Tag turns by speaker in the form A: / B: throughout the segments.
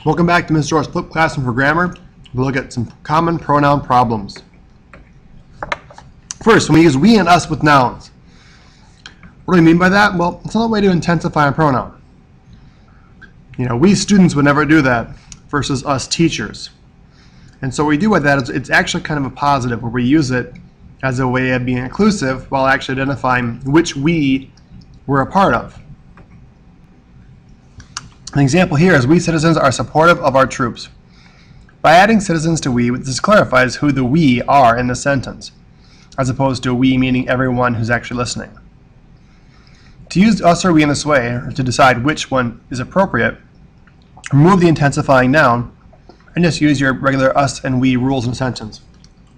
A: Welcome back to Mr. Orth's Flip Classroom for Grammar. We'll look at some common pronoun problems. First, when we use we and us with nouns. What do we mean by that? Well, it's another way to intensify a pronoun. We students would never do that versus us teachers. And so what we do with that is it's actually kind of a positive where we use it as a way of being inclusive while actually identifying which we we're a part of. An example here is we citizens are supportive of our troops. By adding citizens to we, this clarifies who the we are in the sentence, as opposed to we meaning everyone who's actually listening. To use us or we in this way, or to decide which one is appropriate, remove the intensifying noun and just use your regular us and we rules in a sentence.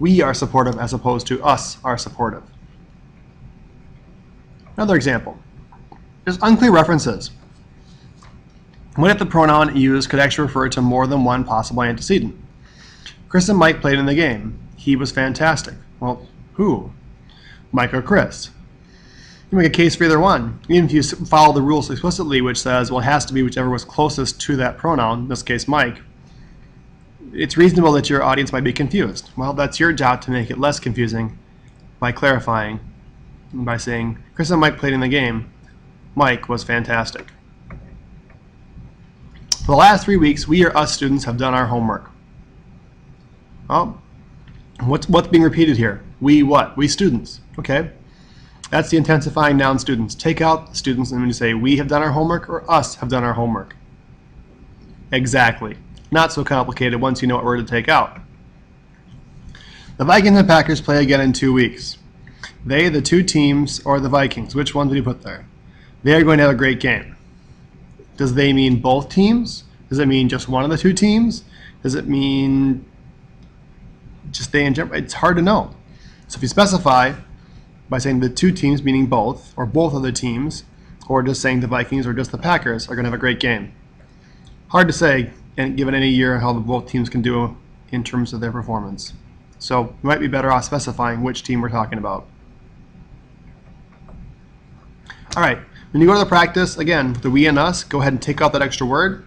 A: We are supportive as opposed to us are supportive. Another example. There's unclear references. What if the pronoun used could actually refer to more than one possible antecedent? Chris and Mike played in the game. He was fantastic. Well, who? Mike or Chris? You make a case for either one. Even if you follow the rules explicitly, which says, well, it has to be whichever was closest to that pronoun, in this case Mike, it's reasonable that your audience might be confused. Well, that's your job to make it less confusing by clarifying, and by saying, Chris and Mike played in the game. Mike was fantastic. For the last 3 weeks, we or us students have done our homework. Oh, what's being repeated here? We what? We students. Okay. That's the intensifying noun students. Take out students and when you say we have done our homework or us have done our homework. Exactly. Not so complicated once you know what word to take out. The Vikings and Packers play again in 2 weeks. They, the two teams, or the Vikings? Which one did you put there? They are going to have a great game. Does they mean both teams? Does it mean just one of the two teams? Does it mean just they in general? It's hard to know. So if you specify by saying the two teams, meaning both, or both of the teams, or just saying the Vikings or just the Packers are going to have a great game. Hard to say, and given any year, how both teams can do in terms of their performance. So you might be better off specifying which team we're talking about. All right. When you go to the practice, again, the we and us, go ahead and take out that extra word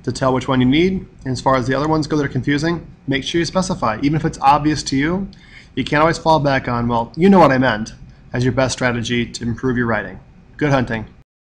A: to tell which one you need. And as far as the other ones go that are confusing, make sure you specify. Even if it's obvious to you, you can't always fall back on, well, you know what I meant, as your best strategy to improve your writing. Good hunting.